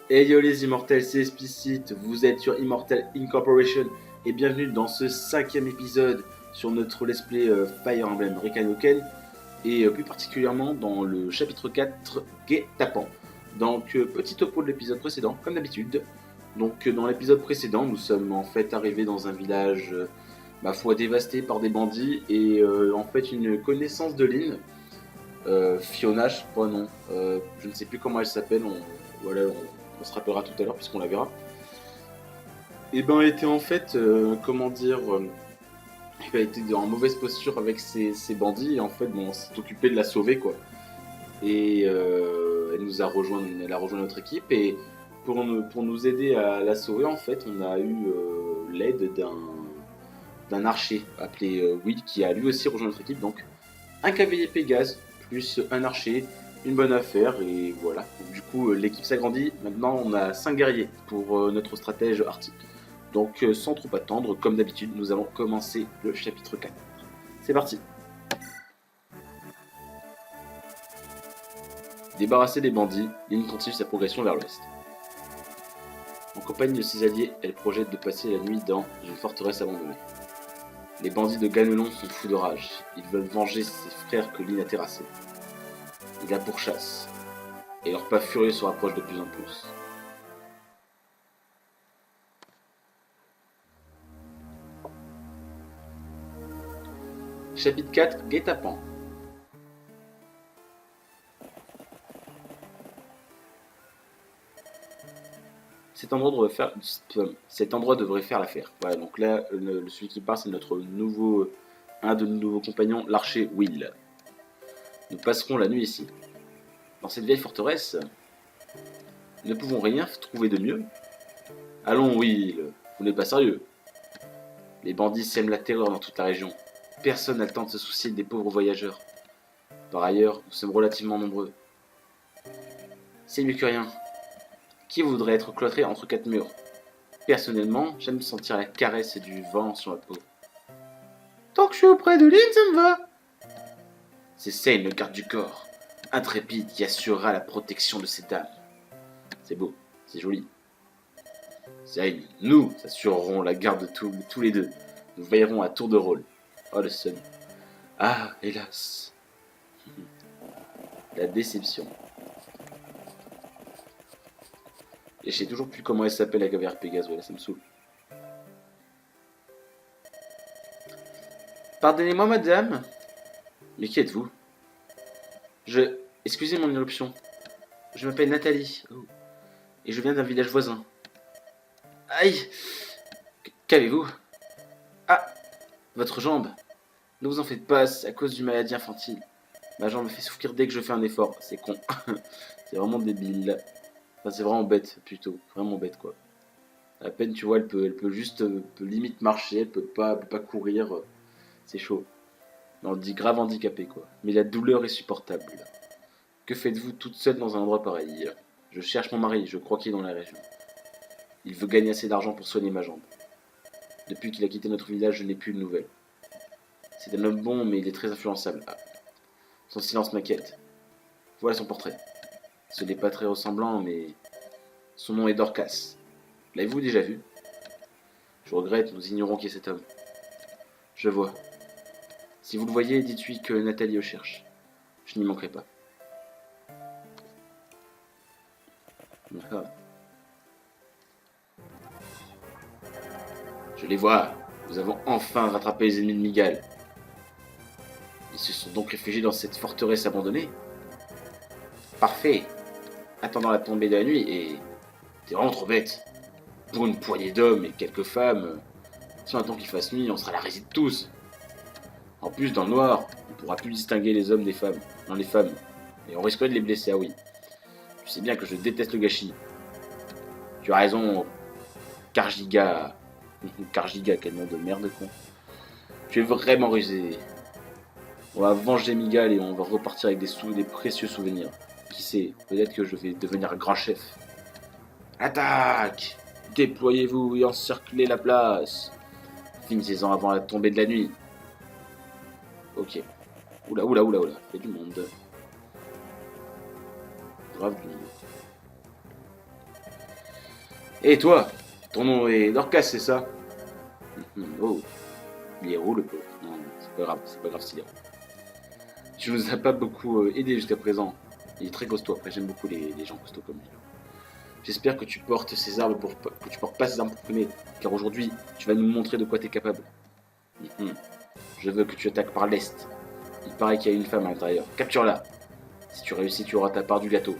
Hey yo les immortels, c'est Explicite, vous êtes sur Immortal Incorporation et bienvenue dans ce 5e épisode sur notre let's play Fire Emblem Recanoken et plus particulièrement dans le chapitre 4 Guet-apens. Donc petit topo de l'épisode précédent, comme d'habitude. Donc dans l'épisode précédent, nous sommes en fait arrivés dans un village ma foi dévasté par des bandits et en fait une connaissance de Lynn, Fiona, je crois non, je ne sais plus comment elle s'appelle, on se rappellera tout à l'heure puisqu'on la verra. Et ben elle était en fait, elle était en mauvaise posture avec ses bandits et en fait bon, on s'est occupé de la sauver quoi. Et elle a rejoint notre équipe et pour nous aider à la sauver en fait on a eu l'aide d'un archer appelé Will qui a lui aussi rejoint notre équipe, donc un cavalier Pégase plus un archer, une bonne affaire et voilà. Donc, du coup l'équipe s'agrandit, maintenant on a 5 guerriers pour notre stratège Artie. Donc sans trop attendre, comme d'habitude nous allons commencer le chapitre 4. C'est parti. Débarrassée des bandits, Lynn continue sa progression vers l'ouest. En compagnie de ses alliés, elle projette de passer la nuit dans une forteresse abandonnée. Les bandits de Ganelon sont fous de rage, ils veulent venger ses frères que Lynn a terrassés. Ils la pourchassent, et leur pas furieux se rapproche de plus en plus. Chapitre 4, Guet-apens. Cet endroit devrait faire l'affaire. Voilà, donc là, celui qui part, c'est un de nos nouveaux compagnons, l'archer Will. Nous passerons la nuit ici. Dans cette vieille forteresse, nous ne pouvons rien trouver de mieux. Allons, Will, vous n'êtes pas sérieux. Les bandits sèment la terreur dans toute la région. Personne n'a le temps de se soucier des pauvres voyageurs. Par ailleurs, nous sommes relativement nombreux. C'est mieux que rien. Qui voudrait être cloîtré entre 4 murs? Personnellement, j'aime sentir la caresse du vent sur la peau. Tant que je suis auprès de Lynn, ça me va. C'est Sane, le garde du corps, intrépide qui assurera la protection de ces dames. C'est beau, c'est joli. Sane, nous assurerons la garde de tous les deux. Nous veillerons à tour de rôle. Oh le seum. Ah, hélas. La déception. Et je sais toujours plus comment elle s'appelle la cavalière Pégase, voilà, ça me saoule. Pardonnez-moi madame. Mais qui êtes-vous? Excusez mon irruption. Je m'appelle Nathalie. Oh. Et je viens d'un village voisin. Aïe! Qu'avez-vous? Ah! Votre jambe. Ne vous en faites pas, c'est à cause d'une maladie infantile. Ma jambe me fait souffrir dès que je fais un effort. C'est con. C'est vraiment débile. Enfin, c'est vraiment bête, plutôt. Vraiment bête, quoi. À peine, tu vois, elle peut limite marcher, elle peut pas courir. C'est chaud. On dit grave handicapé, quoi. Mais la douleur est supportable. Que faites-vous toute seule dans un endroit pareil? Je cherche mon mari, je crois qu'il est dans la région. Il veut gagner assez d'argent pour soigner ma jambe. Depuis qu'il a quitté notre village, je n'ai plus de nouvelles. C'est un homme bon, mais il est très influençable. Ah. Son silence m'inquiète. Voilà son portrait. Ce n'est pas très ressemblant, mais son nom est Dorcas. L'avez-vous déjà vu? Je regrette, nous ignorons qui est cet homme. Je vois. Si vous le voyez, dites-lui que Nathalie le cherche. Je n'y manquerai pas. Ah. Je les vois. Nous avons enfin rattrapé les ennemis de Miguel. Ils se sont donc réfugiés dans cette forteresse abandonnée. Parfait. Attendant la tombée de la nuit et... T'es vraiment trop bête. Pour une poignée d'hommes et quelques femmes, si on attend qu'il fasse nuit, on sera la risée de tous. En plus, dans le noir, on pourra plus distinguer les hommes des femmes. Non, les femmes. Et on risquerait de les blesser, ah oui. Tu sais bien que je déteste le gâchis. Tu as raison, Kargiga. Kargiga, quel nom de merde, con. Tu es vraiment rusé. On va venger Miguel et on va repartir avec des précieux souvenirs. Qui sait, peut-être que je vais devenir un grand chef. Attaque! Déployez-vous et encerclez la place. Finissez-en avant la tombée de la nuit. Ok. Oula. Il y a du monde. Grave du monde. Et toi, ton nom est Dorcas, c'est ça? Oh, il est roux le pauvre. Non, c'est pas grave s'il est roux. Tu nous as pas beaucoup aidé jusqu'à présent. Il est très costaud, après j'aime beaucoup les gens costauds comme lui. J'espère que tu portes ces armes que tu portes pas ces armes pour fumer, car aujourd'hui, tu vas nous montrer de quoi tu es capable. Je veux que tu attaques par l'est. Il paraît qu'il y a une femme à l'intérieur. Capture-la. Si tu réussis, tu auras ta part du gâteau.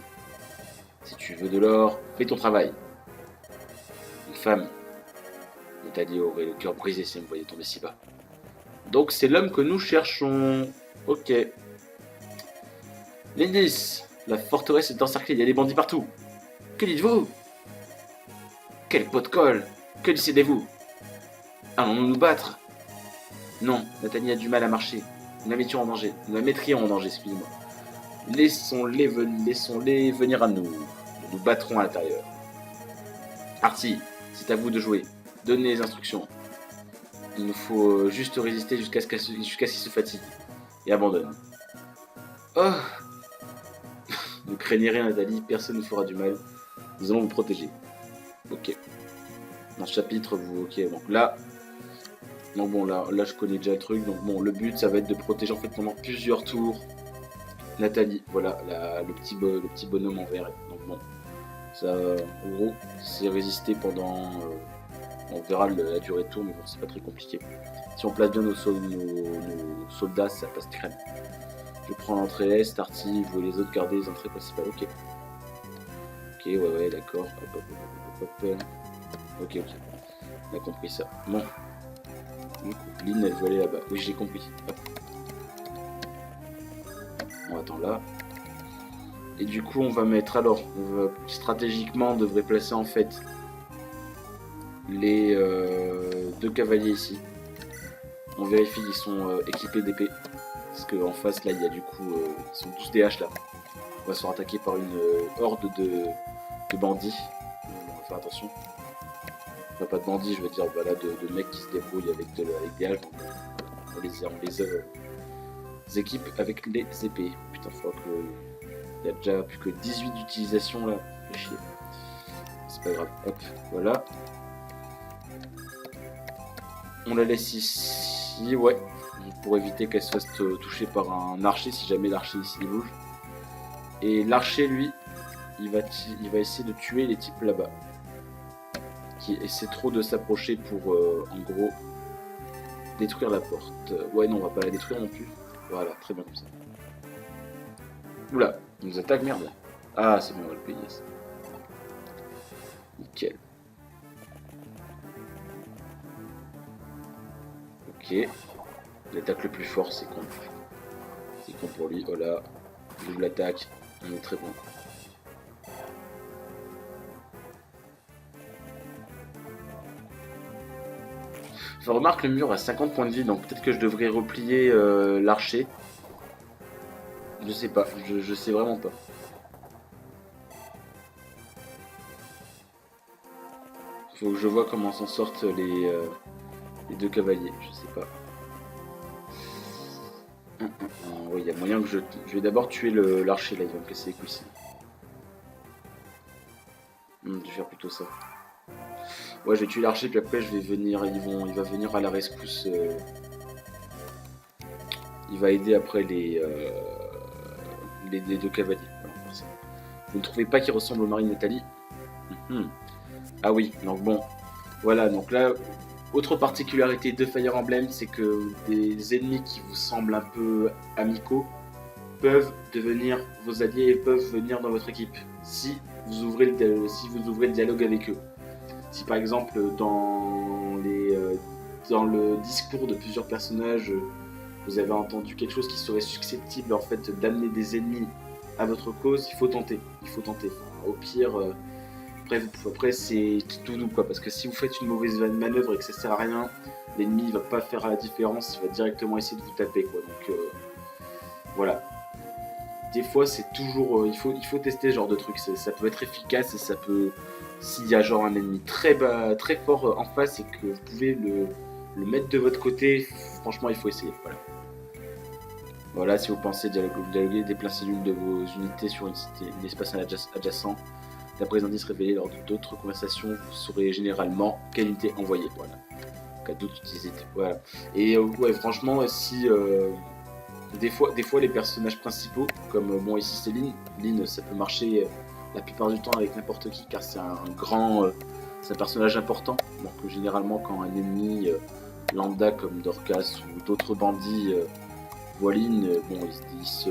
Si tu veux de l'or, fais ton travail. Une femme, Nathalie aurait le cœur brisé si elle me voyait tomber si bas. Donc c'est l'homme que nous cherchons. Ok. Lindis, la forteresse est encerclée, il y a des bandits partout. Que dites-vous? Quel pot de colle? Que décidez-vous? Allons-nous nous battre? Non, Nathalie a du mal à marcher. Nous la mettions en danger. Nous la mettrions en danger, excusez-moi. Laissons-les venir à nous. Nous nous battrons à l'intérieur. Artie, c'est à vous de jouer. Donnez les instructions. Il nous faut juste résister jusqu'à ce qu'il se fatigue. Et abandonne. Oh! Ne craignez rien, Nathalie, personne ne fera du mal. Nous allons vous protéger. Ok. Dans ce chapitre, ok, donc là... Donc bon, là je connais déjà le truc. Donc bon, le but, ça va être de protéger en fait pendant plusieurs tours Nathalie. Voilà, le petit bonhomme en vert. Donc bon, ça, en gros, c'est résister pendant... on verra la durée de tour, mais bon, c'est pas très compliqué. Si on place bien nos soldats, ça passe crème. Je prends l'entrée est, Artie, vous et les autres gardez les entrées principales. Ok. Ok, ouais, d'accord. Hop. Ok. On a compris ça. Bon. Lynn, elle veut aller là-bas. Oui, j'ai compris. Hop. On attend là. Et du coup, on va mettre... Alors, stratégiquement, on devrait placer en fait les 2 cavaliers ici. On vérifie qu'ils sont équipés d'épées. Parce qu'en face, là, il y a du coup... ils sont tous des haches, là. On va se faire attaquer par une horde de bandits. On va faire attention. Enfin, pas de bandits, je veux dire, voilà, de mecs qui se débrouillent avec des haches. Donc, on les équipe avec les épées. Putain, faut que... Il y a déjà plus que 18 d'utilisation, là. Fait chier. C'est pas grave. Hop, voilà. On la laisse ici, ouais. Pour éviter qu'elle se fasse toucher par un archer, si jamais l'archer ici bouge. Et l'archer, lui, il va essayer de tuer les types là-bas. Qui essaient trop de s'approcher pour, en gros, détruire la porte. Ouais, non, on va pas la détruire non plus. Voilà, très bien comme ça. Oula, il nous attaque, merde. Ah, c'est bon, on va le payer, ça. Nickel. Ok. L'attaque le plus fort, c'est con. C'est con pour lui. Oh là, double l'attaque. On est très bon. Je remarque le mur a 50 points de vie, donc peut-être que je devrais replier l'archer. Je sais pas, je sais vraiment pas. Faut que je vois comment s'en sortent les 2 cavaliers, je sais pas. Oui, il y a moyen que je vais d'abord tuer l'archer là, il va me casser les couilles. Je vais faire plutôt ça. Ouais, je vais tuer l'archer, puis après je vais venir, il va venir à la rescousse. Il va aider après les 2 cavaliers. Voilà, ça. Vous ne trouvez pas qu'il ressemble au mari de Nathalie? Ah oui, donc bon. Voilà, donc là, autre particularité de Fire Emblem, c'est que des ennemis qui vous semblent un peu amicaux peuvent devenir vos alliés et peuvent venir dans votre équipe si vous ouvrez le dialogue avec eux. Si par exemple dans le discours de plusieurs personnages, vous avez entendu quelque chose qui serait susceptible en fait d'amener des ennemis à votre cause, il faut tenter. Enfin, au pire, après c'est qui tout double quoi, parce que si vous faites une mauvaise manœuvre et que ça sert à rien, l'ennemi va pas faire la différence, il va directement essayer de vous taper quoi. Donc voilà. Des fois c'est toujours, il faut tester ce genre de truc. Ça peut être efficace et ça peut s'il y a genre un ennemi très bas, très fort en face et que vous pouvez le mettre de votre côté, franchement il faut essayer. Voilà. Voilà, si vous pensez dialoguer, déplacer l'une de vos unités sur un espace adjacent. D'après les indices révélés lors d'autres conversations, vous saurez généralement quelle unité envoyer. Voilà. En cas d'autres utiliser. Voilà. Et ouais, franchement, si des fois les personnages principaux, comme bon ici c'est Lynn. Lynn, ça peut marcher la plupart du temps avec n'importe qui, car c'est c'est un personnage important. Donc généralement quand un ennemi lambda comme Dorcas ou d'autres bandits voient Lynn, bon ils se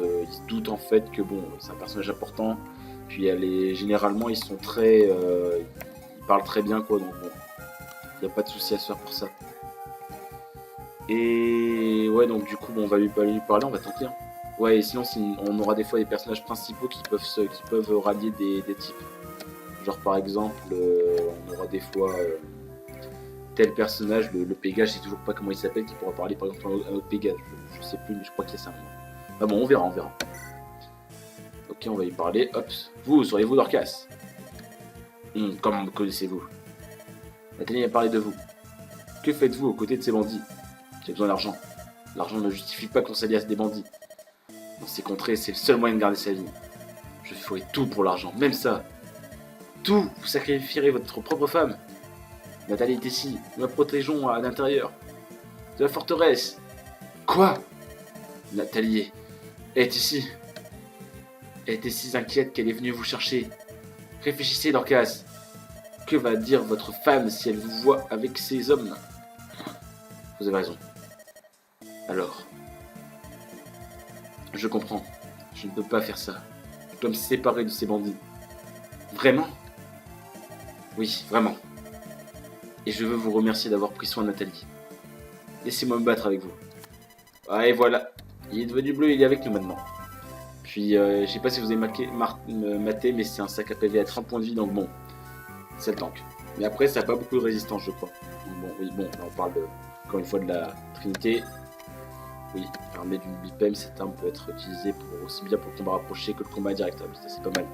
doutent en fait que bon c'est un personnage important. Puis généralement ils sont très, ils parlent très bien quoi, donc bon, y a pas de souci à se faire pour ça. Et ouais, donc du coup bon, on va lui parler, on va tenter. Hein. Ouais, et sinon on aura des fois des personnages principaux qui peuvent rallier des types. Genre par exemple, on aura des fois tel personnage, le Pégase, je sais toujours pas comment il s'appelle, qui pourra parler par exemple à un autre Pégase. Je sais plus, mais je crois qu'il y a ça. Ah bon, on verra. Ok, on va y parler. Hop. Vous, seriez-vous Dorcas? Comment me connaissez-vous? Nathalie a parlé de vous. Que faites-vous aux côtés de ces bandits? J'ai besoin d'argent. L'argent ne justifie pas qu'on s'alliasse des bandits. Dans ces contrées, c'est le seul moyen de garder sa vie. Je ferai tout pour l'argent, même ça. Tout. Vous sacrifierez votre propre femme. Nathalie est ici. Nous la protégeons à l'intérieur de la forteresse. Quoi? Nathalie est ici. Elle était si inquiète qu'elle est venue vous chercher. Réfléchissez, Dorcas. Que va dire votre femme si elle vous voit avec ces hommes? Vous avez raison. Alors, je comprends. Je ne peux pas faire ça. Je dois me séparer de ces bandits. Vraiment? Oui, vraiment. Et je veux vous remercier d'avoir pris soin de Nathalie. Laissez-moi me battre avec vous. Ah, et voilà. Il est devenu bleu, il est avec nous maintenant. Puis, je sais pas si vous avez maté, mais c'est un sac à PV à 30 points de vie, donc bon, c'est le tank. Mais après, ça n'a pas beaucoup de résistance, je crois. Donc bon, oui, bon, là, on parle encore une fois de la Trinité. Oui, armée d'une bipem, cette arme peut être utilisée aussi bien pour le combat rapproché que le combat direct. Ça, c'est pas mal.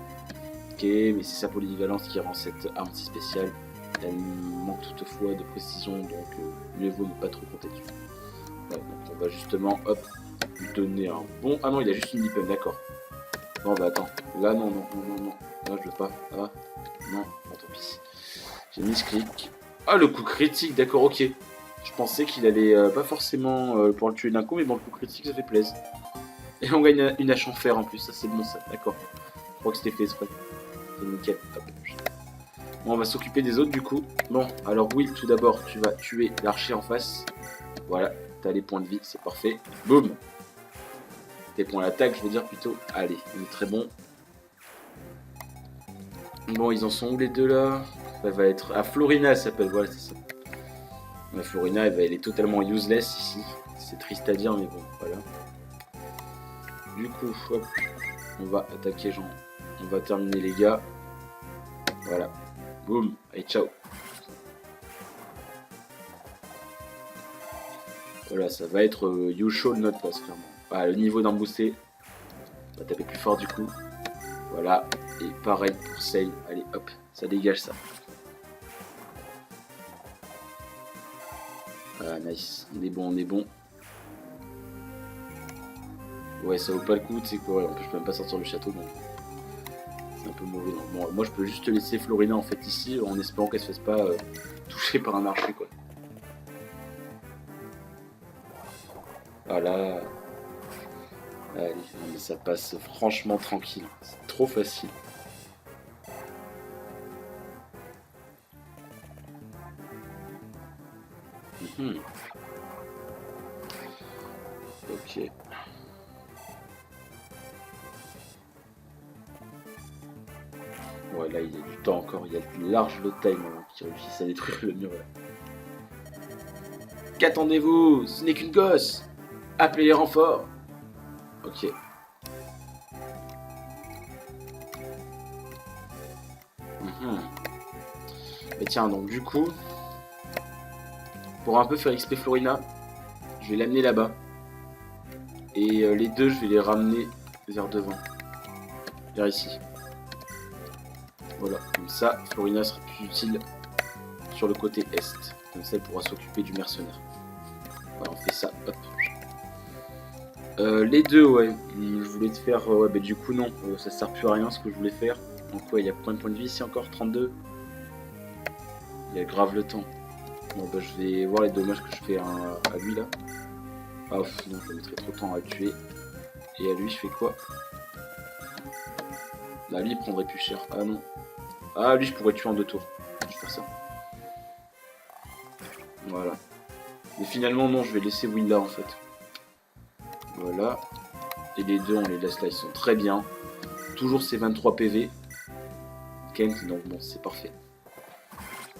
Ok, mais c'est sa polyvalence qui rend cette arme si spéciale. Elle manque toutefois de précision, donc mieux vaut ne pas trop compter dessus. Ouais, donc on va justement, hop, lui donner un bon... Ah non, il a juste une bipem, d'accord. Non, bah attends. Là, non. Là, je veux pas. Ah, non, tant pis. J'ai mis ce clic. Ah, le coup critique, d'accord, ok. Je pensais qu'il allait pas forcément pour le tuer d'un coup, mais bon, le coup critique, ça fait plaisir. Et on gagne une hache en fer en plus, ça c'est bon ça, d'accord. Je crois que c'était fait exprès. C'est nickel. Hop. Bon, on va s'occuper des autres du coup. Bon, alors oui, tout d'abord, tu vas tuer l'archer en face. Voilà, t'as les points de vie, c'est parfait. Boum. Tes points d'attaque, je veux dire plutôt. Allez, il est très bon. Bon, ils en sont où les deux là? Ça va être... Ah, Florina, elle s'appelle, voilà, c'est ça. Mais Florina, elle est totalement useless ici. C'est triste à dire, mais bon, voilà. Du coup, hop, on va attaquer, genre. On va terminer les gars. Voilà. Boum. Allez, ciao. Voilà, ça va être You Show notre place, clairement. Ah, le niveau d'un boosté. On va taper plus fort du coup. Voilà. Et pareil pour Sail. Allez, hop. Ça dégage ça. Ah, nice. On est bon. Ouais, ça vaut pas le coup, tu sais quoi. En plus, je peux même pas sortir le château, donc c'est un peu mauvais. Donc, bon, moi, je peux juste laisser Florina en fait ici, en espérant qu'elle se fasse pas toucher par un archer, quoi. Voilà. Allez, mais ça passe franchement tranquille. C'est trop facile. Ok. Ouais, là, il y a du temps encore. Il y a large le time qui réussissent à détruire le mur. Qu'attendez-vous? Ce n'est qu'une gosse. Appelez les renforts. Ok. Et tiens, donc du coup, pour un peu faire XP Florina, je vais l'amener là-bas. Et les deux, je vais les ramener vers devant. Vers ici. Voilà, comme ça, Florina sera plus utile sur le côté est. Comme ça, elle pourra s'occuper du mercenaire. Voilà, on fait ça, hop. Les deux, ouais. Je voulais te faire... ouais, bah du coup, non. Ça sert plus à rien, ce que je voulais faire. Donc ouais, il y a plein de points de vie ici encore, 32. Il y a grave le temps. Bon, bah je vais voir les dommages que je fais à lui, là. Ah, non, je mettrai trop de temps à le tuer. Et à lui, je fais quoi? Là, lui, il prendrait plus cher. Ah non. Ah, lui, je pourrais tuer en 2 tours. Je vais faire ça. Voilà. Mais finalement, non, je vais laisser Willa, en fait. Voilà. Et les deux, on les laisse là, ils sont très bien. Toujours ces 23 PV. Kent, donc bon, c'est parfait.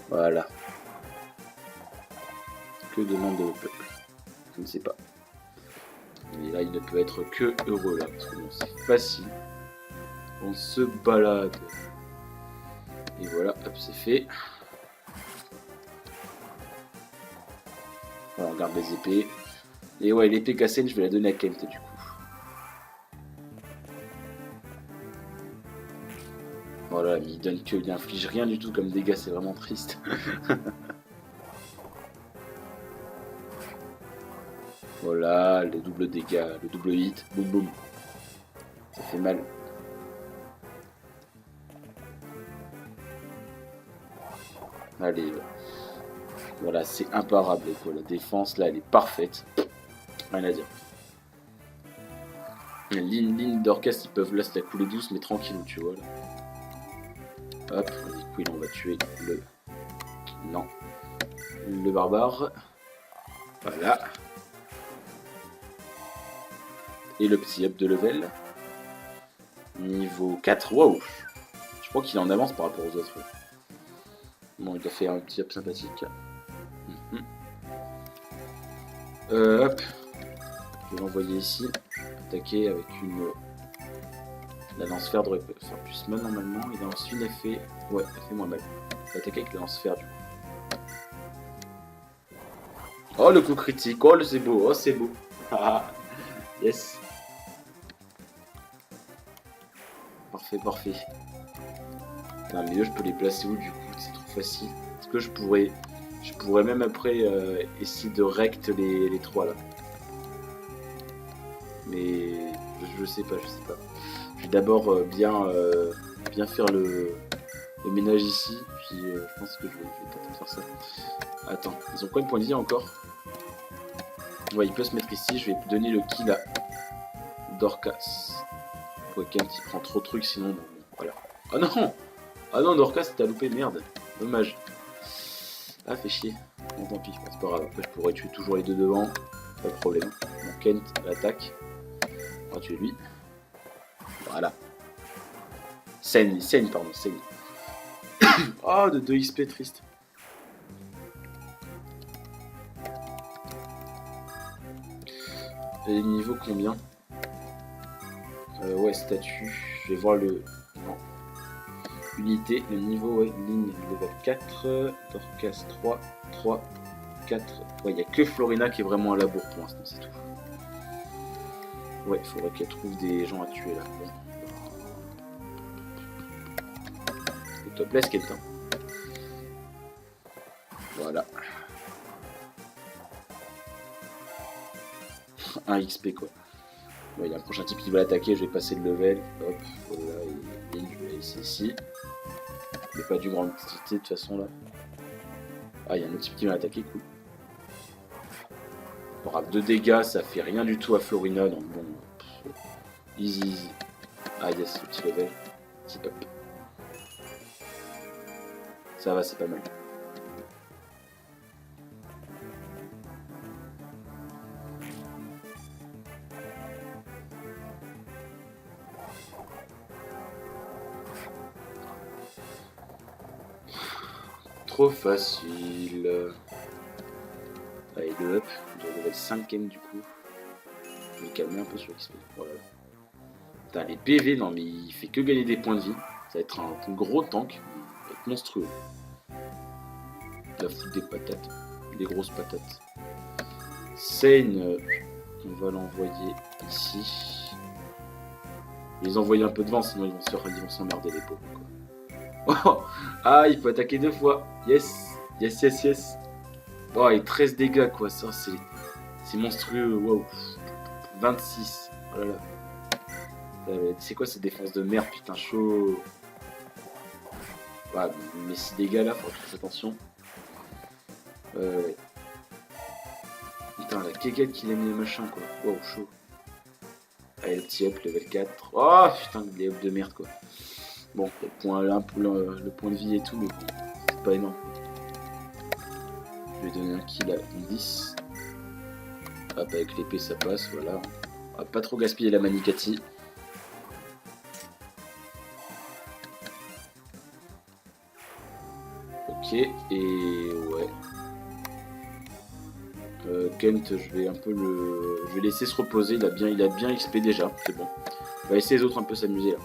Voilà. Que demande le peuple? Je ne sais pas. Et là, il ne peut être que heureux, là. Parce que bon, c'est facile. On se balade. Et voilà, hop, c'est fait. Voilà, on garde les épées. Et ouais, l'épée Kassen, je vais la donner à Kent, du coup. Voilà, mais il inflige rien du tout comme dégâts, c'est vraiment triste. Voilà, le double dégâts, le double hit, boum boum. Ça fait mal. Allez, voilà, c'est imparable quoi. La défense là, elle est parfaite. Rien à dire. Les lignes d'orchestre, ils peuvent laisser la couler douce, mais tranquille, tu vois. Là. Hop, du coup, on va tuer le. Non. Le barbare. Voilà. Et le petit up de level. Niveau 4. Waouh! Je crois qu'il est en avance par rapport aux autres. Bon, il a fait un petit up sympathique. Hop. Je vais l'envoyer ici. Attaquer avec une. La lance-fer devrait faire plus mal normalement. Et ensuite, elle fait. Ouais, elle fait moins mal. On va attaquer avec la lance-fer du coup. Oh, le coup critique. Oh, c'est beau. Oh, c'est beau. Ah, yes. Parfait, parfait. Non, mais eux, je peux les placer où du coup? C'est trop facile. Est-ce que je pourrais même après essayer de rect les 3 là. Mais je sais pas, Je vais d'abord bien faire le ménage ici, puis je pense que je vais tenter de faire ça. Attends, ils ont quoi de point de vie encore? Ouais, il peut se mettre ici, je vais donner le kill à Dorcas. Ouais, Kent il prend trop de trucs sinon, bon, voilà. Oh non! Ah non, Dorcas, t'as loupé, merde. Dommage. Ah, fait chier. Bon, tant pis, c'est pas grave. Après, je pourrais tuer toujours les deux devant. Pas de problème. Donc, Kent l'attaque. On va tuer lui. Voilà. Saigne, pardon, Saigne. Oh, de 2 XP, triste. Et niveau combien? Ouais, statut. Je vais voir le. Non. Unité, le niveau, ouais, ligne level 4. Dorcas 3, 3, 4. Ouais, il n'y a que Florina qui est vraiment à la bourre pour l'instant, c'est tout. Ouais, il faudrait qu'elle trouve des gens à tuer là. Bon. Et top laisse quelqu'un. Voilà. 1 XP quoi. Ouais, il y a un prochain type qui va l'attaquer, je vais passer le level. Hop, voilà, et je vais la laisser ici. Il n'y a pas du grand utilité de toute façon là. Ah, il y a un autre type qui va l'attaquer, cool. On aura 2 dégâts, ça fait rien du tout à Florina, donc bon. Easy, easy. Ah yes, le petit level. Petit up. Ça va, c'est pas mal. Trop facile. Allez, le up. Je vais level 5ème du coup. Je vais me calmer un peu sur l'XP. Voilà. Putain, les PV, non mais il fait que gagner des points de vie. Ça va être un gros tank. Il va être monstrueux. Il va foutre des patates. Des grosses patates. Sane, on va l'envoyer ici. Les envoyer un peu devant, sinon ils vont s'emmerder les pauvres. Oh, ah, il peut attaquer 2 fois. Yes, yes, yes, yes. Oh, et 13 dégâts, quoi. Ça, c'est monstrueux. Wow. 26. Oh là là. C'est quoi ces défenses de merde, putain, chaud. Ah, mais 6 dégâts là, faut faire attention. Ouais. Putain, la kékette qu'il a mis les machins, quoi. Wow, chaud. Allez, le petit up, level 4. Oh, putain, les up de merde, quoi. Bon, le point, le point de vie et tout, mais bon, c'est pas énorme. Je vais donner un kill à 10. Hop, avec l'épée, ça passe, voilà. On va pas trop gaspiller la manicati. Ok, et ouais. Kent, je vais un peu le... Je vais laisser se reposer, il a bien XP déjà, c'est bon. On va laisser les autres un peu s'amuser là.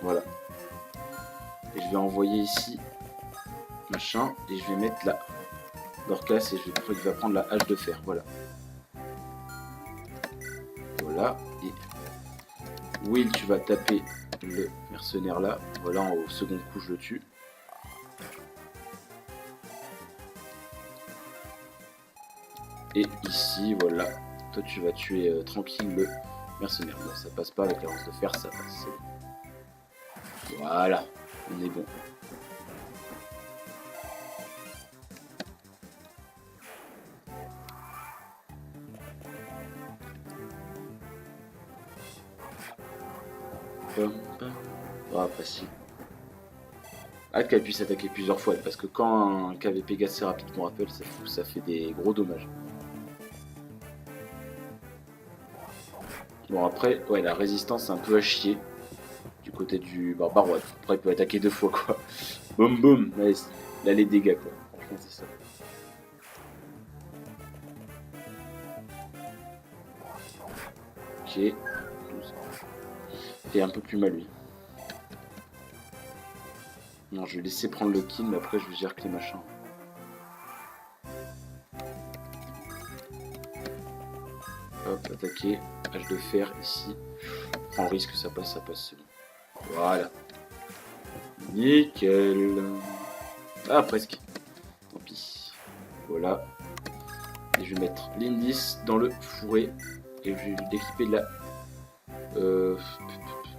Voilà. Et je vais envoyer ici, machin, et je vais mettre la Dorcas et il va prendre la hache de fer, voilà. Voilà, et Will, tu vas taper le mercenaire là, voilà, au second coup je le tue. Et ici, voilà, toi tu vas tuer tranquille le mercenaire. Bon, ça passe pas avec la lance de fer, ça passe. Voilà, on est bon. Ah, facile. Hâte qu'elle puisse attaquer plusieurs fois, parce que quand un KVP assez rapide qu'on rappelle, ça fait des gros dommages. Bon après, ouais, la résistance c'est un peu à chier du côté du barbare. Après il peut attaquer 2 fois quoi. Boum boum, là les dégâts quoi. Franchement c'est ça. Ok, 12. Et un peu plus mal lui. Non, je vais laisser prendre le kill, mais après je vais gérer que les machins. Hop, attaquer. Hache de fer ici. Prends risque, ça passe, c'est bon. Voilà. Nickel. Ah, presque. Tant pis. Voilà. Et je vais mettre l'indice dans le fourré. Et je vais l'équiper de la...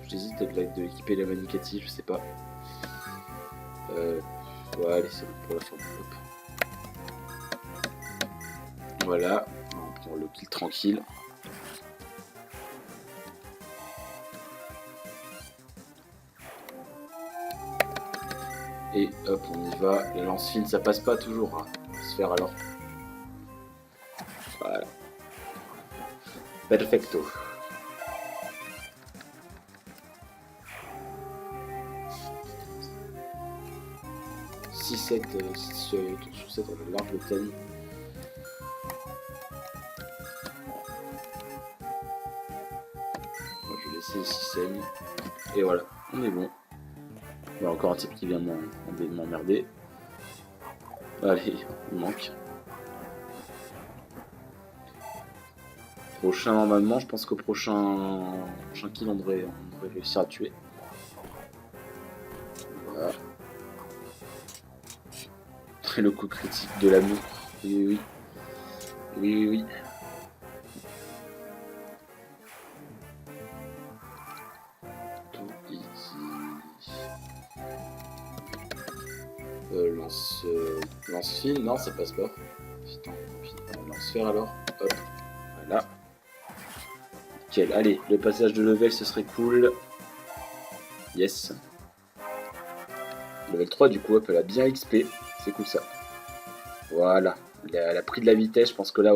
J'hésite de l'équiper de la manicati, je sais pas. Ouais, allez, c'est bon pour la forme. Hop. Voilà. On prend le kill tranquille. Et hop, on y va. La lance fine, ça passe pas toujours. Hein. On va se faire alors. Voilà. Perfecto. Si 7 tour sur 7, on a large le thème. Moi, je vais laisser ici saigne. Et voilà, on est bon. Il y a encore un type qui vient m'emmerder. Allez, il manque. Prochain, normalement, je pense qu'au prochain kill, on devrait réussir à tuer. Voilà. Le coup critique de l'amour. Oui, oui. Oui, oui, oui. Lance fil, non ça passe pas. Putain, lance fer alors. Hop, voilà. Nickel, allez, le passage de level ce serait cool. Yes. Level 3 du coup, hop, elle a bien XP. C'est cool ça. Voilà. Elle a pris de la vitesse, je pense que là,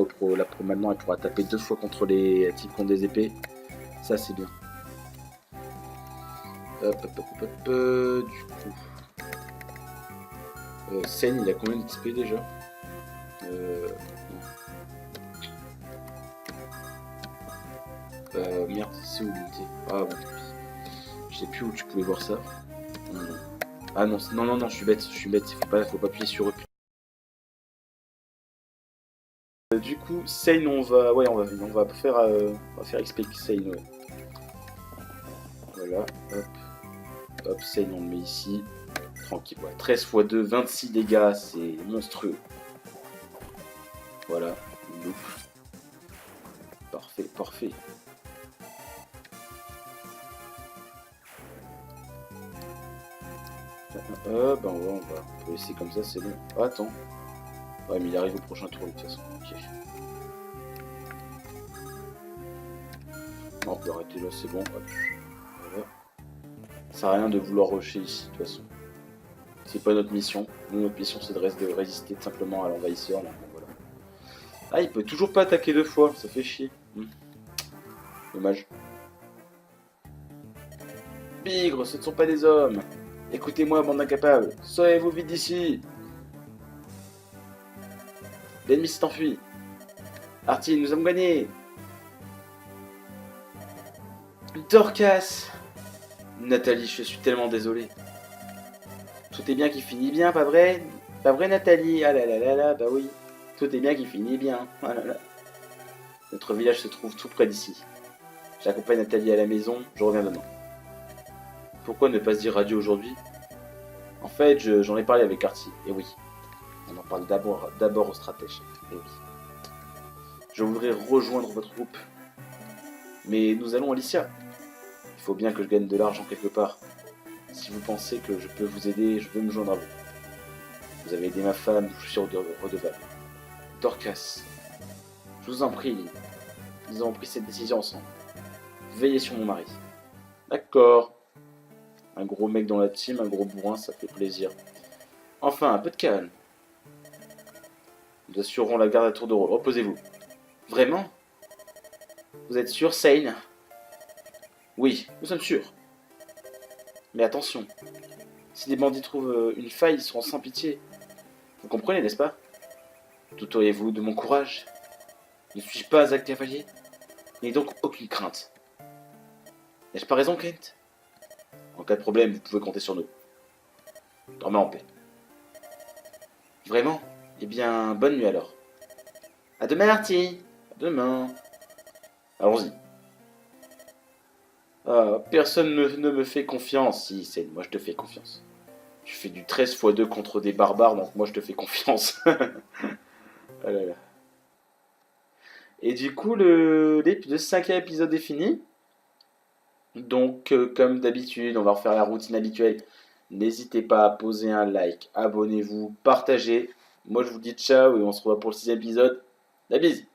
maintenant elle pourra taper 2 fois contre les types qui ont des épées. Ça c'est bien. Hop, hop, hop, hop, hop, du coup. Sen, il a combien d'XP déjà merde, c'est où l'unité? Ah bon, je sais plus où tu pouvais voir ça. Non. Ah non, non, je suis bête, faut pas appuyer sur eux. Du coup, Sane, on va faire XP Sane, ouais. Voilà, hop, Sane, on le met ici. tranquille. Voilà. 13 x 2, 26 dégâts, c'est monstrueux. Voilà, loup. Parfait, parfait. Ben ouais, on peut essayer comme ça, c'est bon. Oh, attends. Ouais, mais il arrive au prochain tour de toute façon. Ok. Non, on peut arrêter là, c'est bon. Hop. Voilà. Ça sert à rien de vouloir rusher ici, de toute façon. C'est pas notre mission. Nous, notre mission, c'est de résister simplement à l'envahisseur. Là. Voilà. Ah, il peut toujours pas attaquer 2 fois, ça fait chier. Dommage. Bigre, ce ne sont pas des hommes. Écoutez-moi, bande incapable. Sauvez-vous vite d'ici. L'ennemi s'est enfui. Artie, nous avons gagné. Dorcas. Nathalie, je suis tellement désolé. Tout est bien qui finit bien, pas vrai? Pas vrai, Nathalie? Ah là là là là, bah oui. Tout est bien qui finit bien. Ah là là. Notre village se trouve tout près d'ici. J'accompagne Nathalie à la maison, je reviens demain. Pourquoi ne pas se dire adieu aujourd'hui? En fait, j'en ai parlé avec Artie, et oui. On en parle d'abord au stratège, et oui. Je voudrais rejoindre votre groupe. Mais nous allons à Alicia. Il faut bien que je gagne de l'argent quelque part. Si vous pensez que je peux vous aider, je veux me joindre à vous. Vous avez aidé ma femme, je suis redevable. Dorcas, je vous en prie, nous avons pris cette décision ensemble. Veillez sur mon mari. D'accord. Un gros mec dans la team, un gros bourrin, ça fait plaisir. Enfin, un peu de calme. Nous assurerons la garde à tour de rôle. Reposez-vous. Vraiment? Vous êtes sûr, Sane? Oui, nous sommes sûrs. Mais attention, si les bandits trouvent une faille, ils seront sans pitié. Vous comprenez, n'est-ce pas? Douteriez-vous de mon courage? Ne suis-je pas un cavalier? Il n'y a donc aucune crainte. N'ai-je pas raison, Kent? En cas de problème, vous pouvez compter sur nous. Dormez en paix. Vraiment? Eh bien, bonne nuit alors. À demain, Artie. À demain. Allons-y. Ah, personne ne me fait confiance. Si, c'est moi, je te fais confiance. Tu fais du 13 x 2 contre des barbares, donc moi, je te fais confiance. Ah là là. Et du coup, le 5e épisode est fini. Donc, comme d'habitude, on va refaire la routine habituelle. N'hésitez pas à poser un like, abonnez-vous, partagez. Moi, je vous dis ciao et on se revoit pour le 6e épisode. La bise!